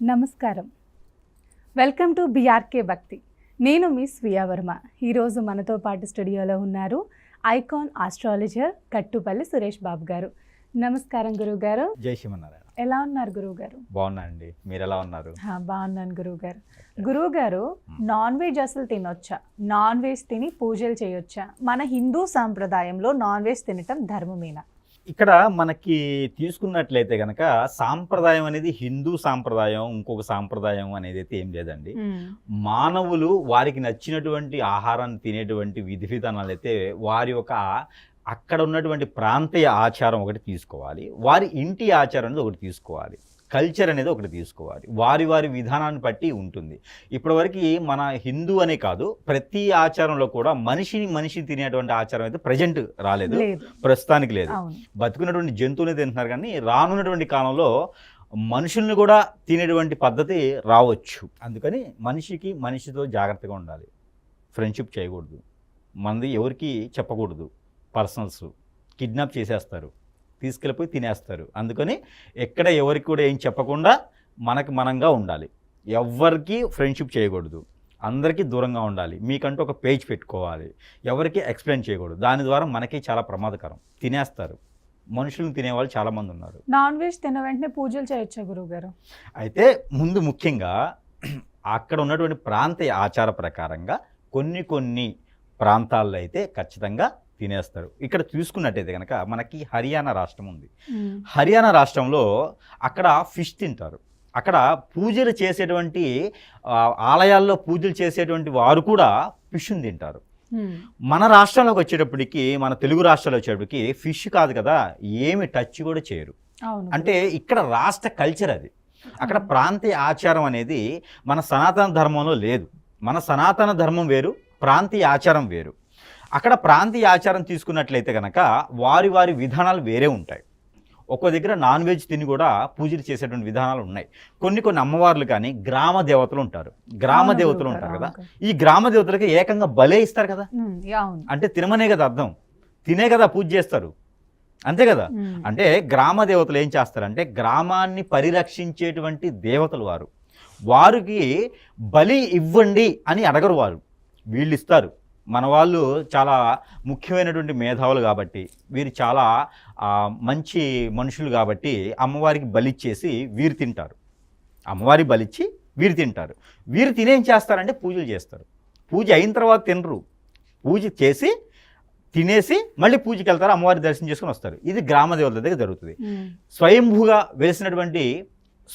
నమస్కారం. Welcome to BRK భక్తి. నేను మీ స్వీయ వర్మ. ఈరోజు మనతో పాటు స్టూడియోలో ఉన్నారు ఐకాన్ ఆస్ట్రాలజర్ కట్టుపల్లి సురేష్ బాబు గారు. నమస్కారం గురువు గారు. జై శ్రీమన్నారాయణ. ఎలా ఉన్నారు గురువు గారు? బాగున్నానండి, మీరు ఎలా ఉన్నారు? బాగున్నాను గురువు గారు. గురువు గారు, నాన్ వెజ్ అసలు తినొచ్చా? నాన్ వెజ్ తిని పూజలు చేయొచ్చా? మన హిందూ సాంప్రదాయంలో నాన్ వెజ్ తినటం ధర్మమేనా? ఇక్కడ మనకి తీసుకున్నట్లయితే కనుక సాంప్రదాయం అనేది హిందూ సాంప్రదాయం, ఇంకొక సాంప్రదాయం అనేది అయితే ఏం లేదండి. మానవులు వారికి నచ్చినటువంటి ఆహారాన్ని తినేటువంటి విధి విధానాలు అయితే వారి యొక్క అక్కడ ఉన్నటువంటి ప్రాంతీయ ఆచారం ఒకటి తీసుకోవాలి, వారి ఇంటి ఆచారం అనేది ఒకటి తీసుకోవాలి, కల్చర్ అనేది ఒకటి తీసుకోవాలి. వారి వారి విధానాన్ని బట్టి ఉంటుంది. ఇప్పటివరకు మన హిందూ అనే కాదు, ప్రతి ఆచారంలో కూడా మనిషి తినేటువంటి ఆచారం అయితే ప్రజెంట్ రాలేదు, ప్రస్తుతానికి లేదు. బతుకున్నటువంటి జంతువుని తింటున్నారు, కానీ రానున్నటువంటి కాలంలో మనుషుల్ని కూడా తినేటువంటి పద్ధతి రావచ్చు. అందుకని మనిషితో జాగ్రత్తగా ఉండాలి. ఫ్రెండ్షిప్ చేయకూడదు, మనది ఎవరికి చెప్పకూడదు. పర్సనల్స్ కిడ్నాప్ చేసేస్తారు, తీసుకెళ్ళిపోయి తినేస్తారు. అందుకని ఎక్కడ ఎవరికి కూడా ఏం చెప్పకుండా మనంగా ఉండాలి. ఎవరికి ఫ్రెండ్షిప్ చేయకూడదు, అందరికీ దూరంగా ఉండాలి. మీకంటూ ఒక పేజ్ పెట్టుకోవాలి, ఎవరికి ఎక్స్ప్లెయిన్ చేయకూడదు. దాని ద్వారా మనకి చాలా ప్రమాదకరం. తినేస్తారు, మనుషులను తినేవాళ్ళు చాలామంది ఉన్నారు. నాన్ వెజ్ తిన వెంటనే పూజలు చేయొచ్చా గురువు గారు? అయితే ముందు ముఖ్యంగా అక్కడ ఉన్నటువంటి ప్రాంతీయ ఆచార ప్రకారంగా కొన్ని ప్రాంతాల్లో అయితే ఖచ్చితంగా తినేస్తారు. ఇక్కడ చూసుకున్నట్టయితే కనుక మనకి హర్యానా రాష్ట్రం ఉంది. హర్యానా రాష్ట్రంలో అక్కడ ఫిష్ తింటారు. అక్కడ పూజలు చేసేటువంటి ఆలయాల్లో పూజలు చేసేటువంటి వారు కూడా ఫిష్ని తింటారు. మన రాష్ట్రంలోకి వచ్చేటప్పటికి, మన తెలుగు రాష్ట్రాల్లో వచ్చేటప్పటికి ఫిష్ కాదు కదా, ఏమి టచ్ కూడా చేయరు. అంటే ఇక్కడ రాష్ట్ర కల్చర్ అది. అక్కడ ప్రాంతీయ ఆచారం అనేది మన సనాతన ధర్మంలో లేదు. మన సనాతన ధర్మం వేరు, ప్రాంతీయ ఆచారం వేరు. అక్కడ ప్రాంతీయ ఆచారం తీసుకున్నట్లయితే కనుక వారి విధానాలు వేరే ఉంటాయి. ఒక్కో దగ్గర నాన్ వెజ్ తిని కూడా పూజలు చేసేటువంటి విధానాలు ఉన్నాయి. కొన్ని అమ్మవార్లు కానీ గ్రామ దేవతలు ఉంటారు కదా. ఈ గ్రామ దేవతలకి ఏకంగా బలే ఇస్తారు కదా. అంటే తినమనే కదా అర్థం, తినే కదా పూజ చేస్తారు, అంతే కదా. అంటే గ్రామ దేవతలు ఏం చేస్తారంటే గ్రామాన్ని పరిరక్షించేటువంటి దేవతలు వారికి బలి ఇవ్వండి అని అడగరు, వీళ్ళు ఇస్తారు. మన వాళ్ళు చాలా ముఖ్యమైనటువంటి మేధావులు కాబట్టి, వీరు చాలా మంచి మనుషులు కాబట్టి అమ్మవారికి బలిచ్చేసి వీరు తింటారు. అమ్మవారికి బలిచ్చి వీరు తింటారు. వీరు తినేం చేస్తారంటే పూజలు చేస్తారు. పూజ అయిన తర్వాత తినరు, పూజ చేసి తినేసి మళ్ళీ పూజకి వెళ్తారు, అమ్మవారి దర్శనం చేసుకుని వస్తారు. ఇది గ్రామ దేవతల దగ్గర జరుగుతుంది. స్వయంభూగా వెలిసినటువంటి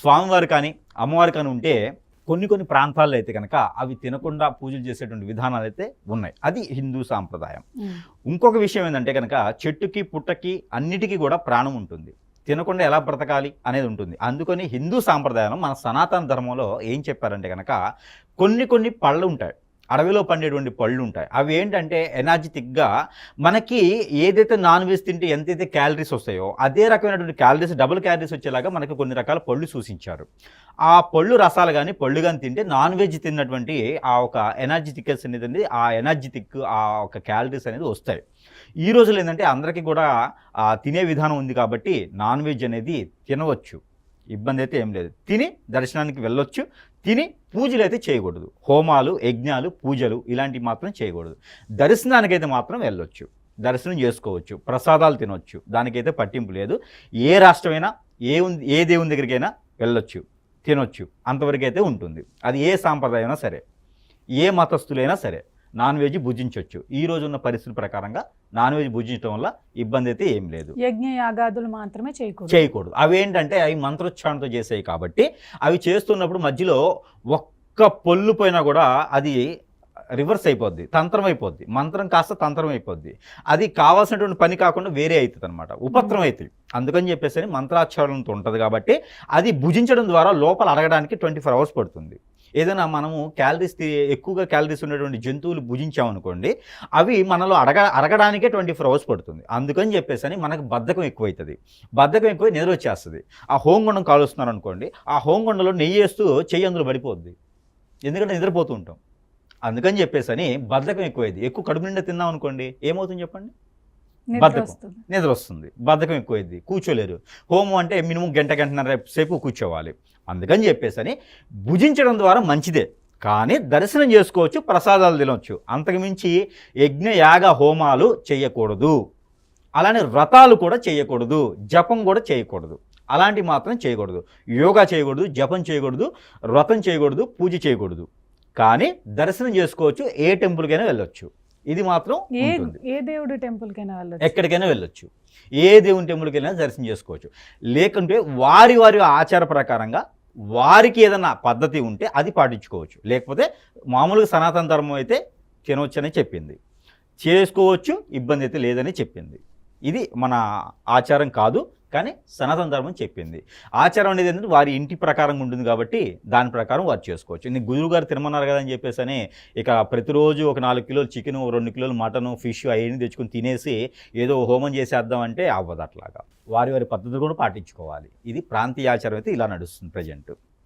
స్వామివారు కానీ అమ్మవారు కానీ ఉంటే కొన్ని ప్రాంతాల్లో అయితే కనుక అవి తినకుండా పూజలు చేసేటువంటి విధానాలు అయితే ఉన్నాయి. అది హిందూ సాంప్రదాయం. ఇంకొక విషయం ఏంటంటే కనుక చెట్టుకి పుట్టకి అన్నిటికీ కూడా ప్రాణం ఉంటుంది, తినకుండా ఎలా బ్రతకాలి అనేది ఉంటుంది. అందుకని హిందూ సాంప్రదాయం మన సనాతన ధర్మంలో ఏం చెప్పారంటే కనుక కొన్ని పళ్ళు ఉంటాయి, అడవిలో పండేటువంటి పళ్ళు ఉంటాయి. అవి ఏంటంటే ఎనర్జెటిక్గా మనకి ఏదైతే నాన్ వెజ్ తింటే ఎంతైతే క్యాలరీస్ వస్తాయో అదే రకమైనటువంటి క్యాలరీస్, డబుల్ క్యాలరీస్ వచ్చేలాగా మనకి కొన్ని రకాల పళ్ళు సూచించారు. ఆ పళ్ళు రసాలు కానీ పళ్ళు కానీ తింటే నాన్ వెజ్ తిన్నటువంటి ఆ ఒక ఎనర్జెటికల్స్ అనేది, ఆ ఎనర్జెటిక్ ఆ ఒక క్యాలరీస్ అనేది వస్తాయి. ఈ రోజులు ఏంటంటే అందరికీ కూడా తినే విధానం ఉంది కాబట్టి నాన్ వెజ్ అనేది తినవచ్చు, ఇబ్బంది అయితే ఏం లేదు. తిని దర్శనానికి వెళ్ళొచ్చు, తిని పూజలు అయితే చేయకూడదు. హోమాలు, యజ్ఞాలు, పూజలు ఇలాంటివి మాత్రం చేయకూడదు. దర్శనానికైతే మాత్రం వెళ్ళొచ్చు, దర్శనం చేసుకోవచ్చు, ప్రసాదాలు తినొచ్చు, దానికైతే పట్టింపు లేదు. ఏ రాష్ట్రమైనా ఏ దేవుని దగ్గరికైనా వెళ్ళొచ్చు, తినొచ్చు, అంతవరకు అయితే ఉంటుంది. అది ఏ సాంప్రదాయం అయినా సరే, ఏ మతస్థులైనా సరే నాన్ వెజ్ భుజించవచ్చు. ఈ రోజు ఉన్న పరిస్థితుల ప్రకారంగా నాన్ వెజ్ భుజించడం వల్ల ఇబ్బంది అయితే ఏం లేదు. యజ్ఞ యాగాదులు మాత్రమే చేయకూడదు. అవి ఏంటంటే అవి మంత్రోచ్చారణతో చేసాయి కాబట్టి అవి చేస్తున్నప్పుడు మధ్యలో ఒక్క పొల్లు పోయినా కూడా అది రివర్స్ అయిపోద్ది, తంత్రం అయిపోద్ది. మంత్రం కాస్త తంత్రం అయిపోద్ది. అది కావాల్సినటువంటి పని కాకుండా వేరే అవుతుంది అనమాట, ఉపద్రం అవుతుంది. అందుకని చెప్పేసి మంత్రాచ్చారణతో ఉంటుంది కాబట్టి అది భుజించడం ద్వారా లోపల అడగడానికి 24 hours పడుతుంది. ఏదైనా మనము ఎక్కువగా క్యాలరీస్ ఉన్నటువంటి జంతువులు భుజించామనుకోండి, అవి మనలో అరగడానికే 24 hours పడుతుంది. అందుకని చెప్పేసి మనకు బద్ధకం ఎక్కువైతుంది. బద్ధకం ఎక్కువ నిద్ర వచ్చేస్తుంది. ఆ హోంగుండం కాలుస్తున్నారు అనుకోండి, ఆ హోంగుండంలో నెయ్యి వేస్తూ చెయ్యి అందులో పడిపోద్ది, ఎందుకంటే నిద్రపోతూ ఉంటాం. అందుకని చెప్పేసి బద్ధకం ఎక్కువైంది. ఎక్కువ కడుపు నిండా తిన్నాం అనుకోండి, ఏమవుతుంది చెప్పండి? నిద్ర బద్ధకం. వస్తుంది. నిద్ర వస్తుంది, బద్ధకం ఎక్కువైంది, కూర్చోలేరు. హోమం అంటే మినిమం గంటన్నర సేపు కూర్చోవాలి. అందుకని చెప్పేసి భుజించడం ద్వారా మంచిదే, కానీ దర్శనం చేసుకోవచ్చు, ప్రసాదాలు తినవచ్చు. అంతకుమించి యజ్ఞ యాగ హోమాలు చేయకూడదు, అలానే వ్రతాలు కూడా చేయకూడదు, జపం కూడా చేయకూడదు. అలాంటివి మాత్రం చేయకూడదు. యోగా చేయకూడదు, జపం చేయకూడదు, వ్రతం చేయకూడదు, పూజ చేయకూడదు. కానీ దర్శనం చేసుకోవచ్చు, ఏ టెంపుల్కైనా వెళ్ళొచ్చు. ఇది మాత్రం ఉంటుంది. ఏ దేవుడి టెంపుల్కైనా వెళ్ళొచ్చు, ఎక్కడికైనా వెళ్ళొచ్చు, ఏ దేవుని టెంపుల్కి వెళ్ళినా దర్శనం చేసుకోవచ్చు. లేకుంటే వారి వారి ఆచార ప్రకారంగా వారికి ఏదైనా పద్ధతి ఉంటే అది పాటించుకోవచ్చు. లేకపోతే మామూలుగా సనాతన ధర్మం అయితే తినవచ్చని చెప్పింది, చేసుకోవచ్చు, ఇబ్బంది అయితే లేదని చెప్పింది. ఇది మన ఆచారం కాదు, కానీ సనాతన ధర్మం చెప్పింది. ఆచారం అనేది ఏంటంటే వారి ఇంటి ప్రకారంగా ఉంటుంది కాబట్టి దాని ప్రకారం వారు చేసుకోవచ్చు. ఇంక గురువు గారు తినమన్నారు కదా అని చెప్పేసి అని ఇక ప్రతిరోజు ఒక 4 కిలోలు చికెను, 2 కిలోలు మటను, ఫిష్ అవన్నీ తెచ్చుకొని తినేసి ఏదో హోమం చేసేద్దాం అంటే అవ్వదు. అట్లాగా వారి వారి పద్ధతులు కూడా పాటించుకోవాలి. ఇది ప్రాంతీయ ఆచారం అయితే ఇలా నడుస్తుంది ప్రజెంట్.